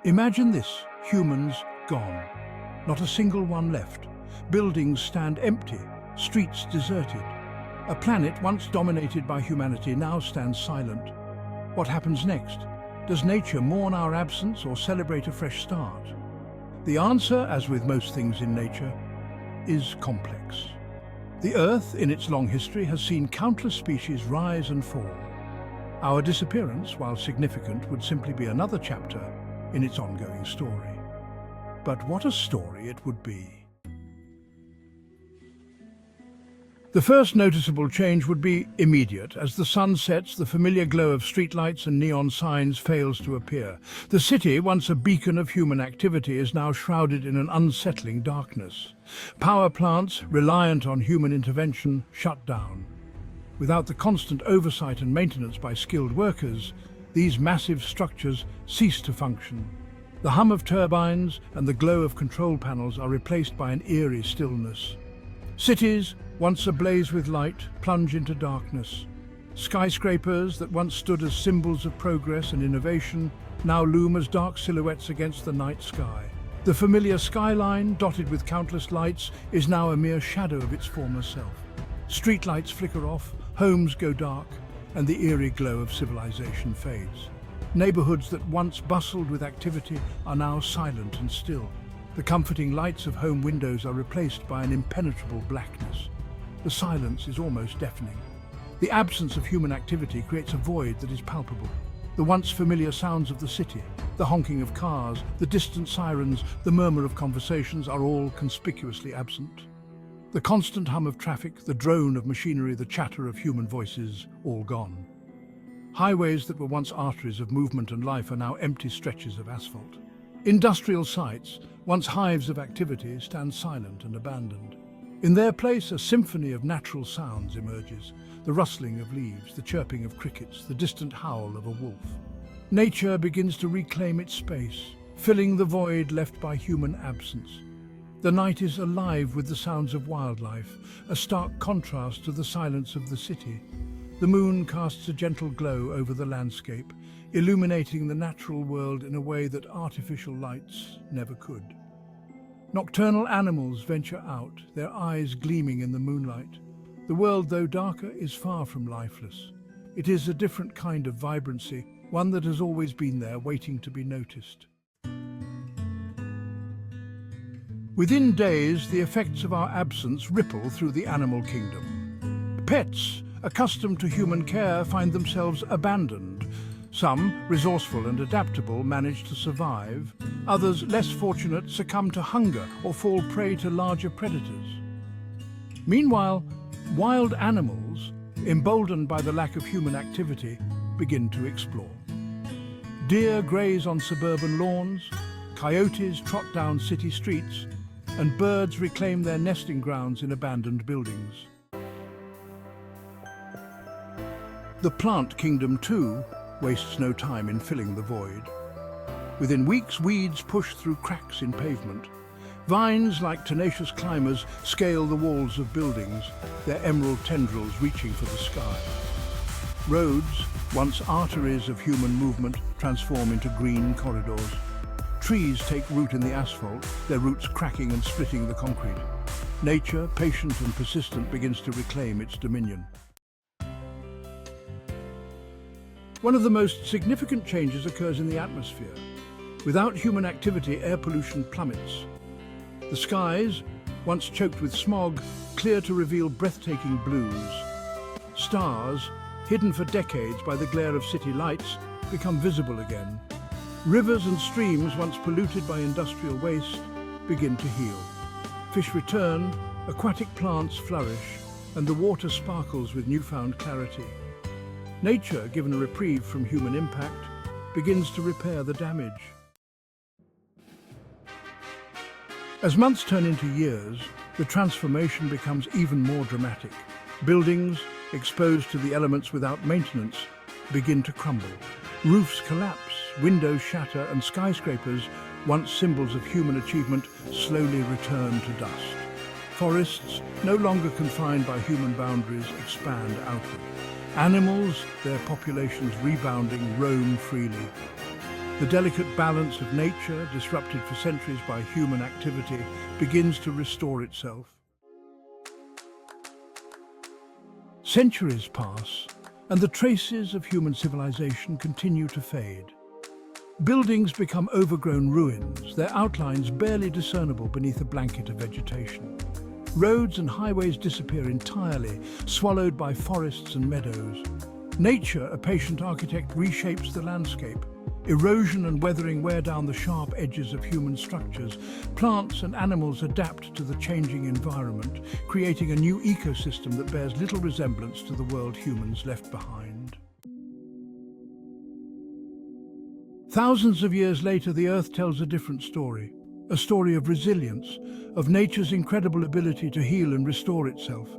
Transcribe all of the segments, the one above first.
Imagine this, humans gone. Not a single one left. Buildings stand empty, streets deserted. A planet once dominated by humanity now stands silent. What happens next? Does nature mourn our absence or celebrate a fresh start? The answer, as with most things in nature, is complex. The Earth, in its long history, has seen countless species rise and fall. Our disappearance, while significant, would simply be another chapter in its ongoing story. But what a story it would be. The first noticeable change would be immediate. As the sun sets, the familiar glow of streetlights and neon signs fails to appear. The city, once a beacon of human activity, is now shrouded in an unsettling darkness. Power plants, reliant on human intervention, shut down. Without the constant oversight and maintenance by skilled workers, these massive structures cease to function. The hum of turbines and the glow of control panels are replaced by an eerie stillness. Cities, once ablaze with light, plunge into darkness. Skyscrapers that once stood as symbols of progress and innovation now loom as dark silhouettes against the night sky. The familiar skyline, dotted with countless lights, is now a mere shadow of its former self. Streetlights flicker off, homes go dark, and the eerie glow of civilization fades. Neighborhoods that once bustled with activity are now silent and still. The comforting lights of home windows are replaced by an impenetrable blackness. The silence is almost deafening. The absence of human activity creates a void that is palpable. The once familiar sounds of the city, the honking of cars, the distant sirens, the murmur of conversations are all conspicuously absent. The constant hum of traffic, the drone of machinery, the chatter of human voices, all gone. Highways that were once arteries of movement and life are now empty stretches of asphalt. Industrial sites, once hives of activity, stand silent and abandoned. In their place, a symphony of natural sounds emerges, the rustling of leaves, the chirping of crickets, the distant howl of a wolf. Nature begins to reclaim its space, filling the void left by human absence. The night is alive with the sounds of wildlife, a stark contrast to the silence of the city. The moon casts a gentle glow over the landscape, illuminating the natural world in a way that artificial lights never could. Nocturnal animals venture out, their eyes gleaming in the moonlight. The world, though darker, is far from lifeless. It is a different kind of vibrancy, one that has always been there, waiting to be noticed. Within days, the effects of our absence ripple through the animal kingdom. Pets, accustomed to human care, find themselves abandoned. Some, resourceful and adaptable, manage to survive. Others, less fortunate, succumb to hunger or fall prey to larger predators. Meanwhile, wild animals, emboldened by the lack of human activity, begin to explore. Deer graze on suburban lawns, coyotes trot down city streets, and birds reclaim their nesting grounds in abandoned buildings. The plant kingdom, too, wastes no time in filling the void. Within weeks, weeds push through cracks in pavement. Vines, like tenacious climbers, scale the walls of buildings, their emerald tendrils reaching for the sky. Roads, once arteries of human movement, transform into green corridors. Trees take root in the asphalt, their roots cracking and splitting the concrete. Nature, patient and persistent, begins to reclaim its dominion. One of the most significant changes occurs in the atmosphere. Without human activity, air pollution plummets. The skies, once choked with smog, clear to reveal breathtaking blues. Stars, hidden for decades by the glare of city lights, become visible again. Rivers and streams, once polluted by industrial waste, begin to heal. Fish return, aquatic plants flourish, and the water sparkles with newfound clarity. Nature, given a reprieve from human impact, begins to repair the damage. As months turn into years, the transformation becomes even more dramatic. Buildings, exposed to the elements without maintenance, begin to crumble. Roofs collapse, windows shatter, and skyscrapers, once symbols of human achievement, slowly return to dust. Forests, no longer confined by human boundaries, expand outward. Animals, their populations rebounding, roam freely. The delicate balance of nature, disrupted for centuries by human activity, begins to restore itself. Centuries pass, and the traces of human civilization continue to fade. Buildings become overgrown ruins, their outlines barely discernible beneath a blanket of vegetation. Roads and highways disappear entirely, swallowed by forests and meadows. Nature, a patient architect, reshapes the landscape. Erosion and weathering wear down the sharp edges of human structures. Plants and animals adapt to the changing environment, creating a new ecosystem that bears little resemblance to the world humans left behind. Thousands of years later, the Earth tells a different story. A story of resilience, of nature's incredible ability to heal and restore itself.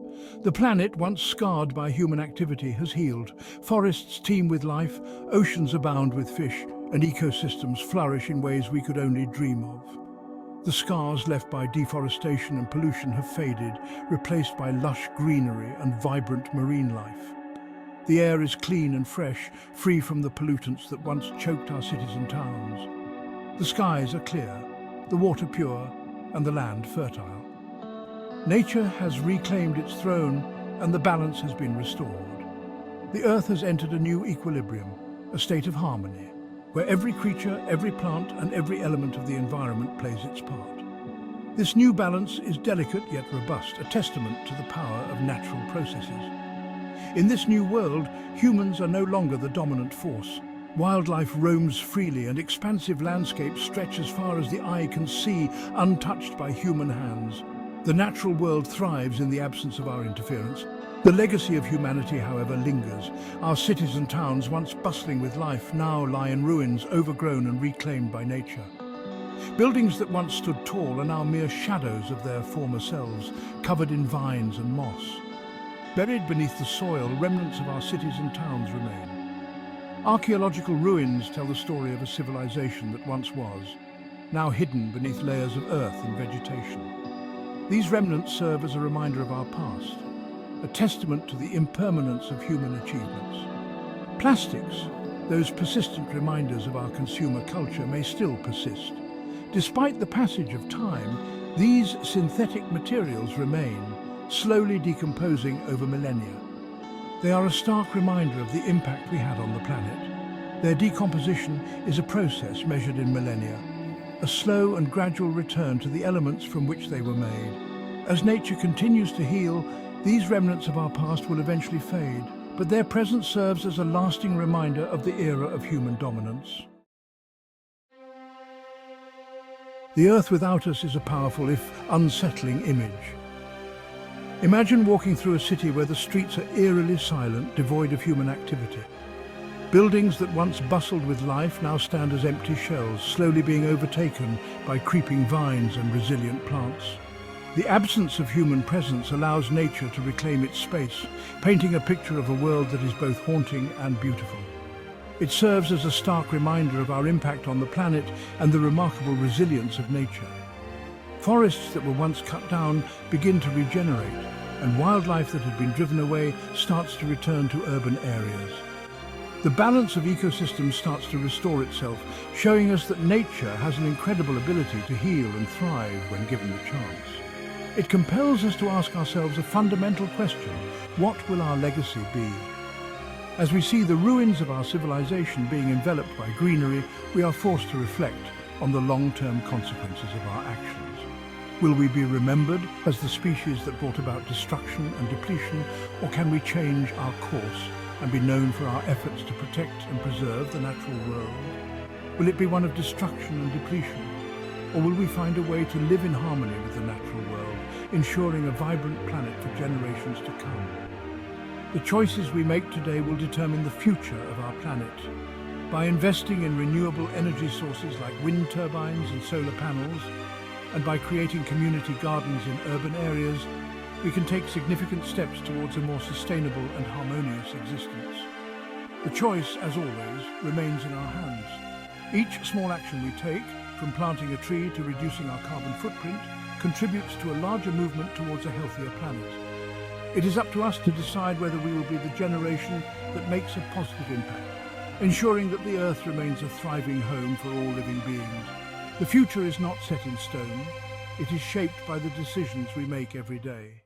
The planet, once scarred by human activity, has healed. Forests teem with life, oceans abound with fish, and ecosystems flourish in ways we could only dream of. The scars left by deforestation and pollution have faded, replaced by lush greenery and vibrant marine life. The air is clean and fresh, free from the pollutants that once choked our cities and towns. The skies are clear, the water pure, and the land fertile. Nature has reclaimed its throne, and the balance has been restored. The Earth has entered a new equilibrium, a state of harmony, where every creature, every plant, and every element of the environment plays its part. This new balance is delicate yet robust, a testament to the power of natural processes. In this new world, humans are no longer the dominant force. Wildlife roams freely, and expansive landscapes stretch as far as the eye can see, untouched by human hands. The natural world thrives in the absence of our interference. The legacy of humanity, however, lingers. Our cities and towns, once bustling with life, now lie in ruins, overgrown and reclaimed by nature. Buildings that once stood tall are now mere shadows of their former selves, covered in vines and moss. Buried beneath the soil, remnants of our cities and towns remain. Archaeological ruins tell the story of a civilization that once was, now hidden beneath layers of earth and vegetation. These remnants serve as a reminder of our past, a testament to the impermanence of human achievements. Plastics, those persistent reminders of our consumer culture, may still persist. Despite the passage of time, these synthetic materials remain, slowly decomposing over millennia. They are a stark reminder of the impact we had on the planet. Their decomposition is a process measured in millennia, a slow and gradual return to the elements from which they were made. As nature continues to heal, these remnants of our past will eventually fade, but their presence serves as a lasting reminder of the era of human dominance. The Earth without us is a powerful, if unsettling, image. Imagine walking through a city where the streets are eerily silent, devoid of human activity. Buildings that once bustled with life now stand as empty shells, slowly being overtaken by creeping vines and resilient plants. The absence of human presence allows nature to reclaim its space, painting a picture of a world that is both haunting and beautiful. It serves as a stark reminder of our impact on the planet and the remarkable resilience of nature. Forests that were once cut down begin to regenerate, and wildlife that had been driven away starts to return to urban areas. The balance of ecosystems starts to restore itself, showing us that nature has an incredible ability to heal and thrive when given the chance. It compels us to ask ourselves a fundamental question: what will our legacy be? As we see the ruins of our civilization being enveloped by greenery, we are forced to reflect on the long-term consequences of our actions. Will we be remembered as the species that brought about destruction and depletion, or can we change our course and be known for our efforts to protect and preserve the natural world? Will it be one of destruction and depletion? Or will we find a way to live in harmony with the natural world, ensuring a vibrant planet for generations to come? The choices we make today will determine the future of our planet. By investing in renewable energy sources like wind turbines and solar panels, and by creating community gardens in urban areas, we can take significant steps towards a more sustainable and harmonious existence. The choice, as always, remains in our hands. Each small action we take, from planting a tree to reducing our carbon footprint, contributes to a larger movement towards a healthier planet. It is up to us to decide whether we will be the generation that makes a positive impact, ensuring that the Earth remains a thriving home for all living beings. The future is not set in stone. It is shaped by the decisions we make every day.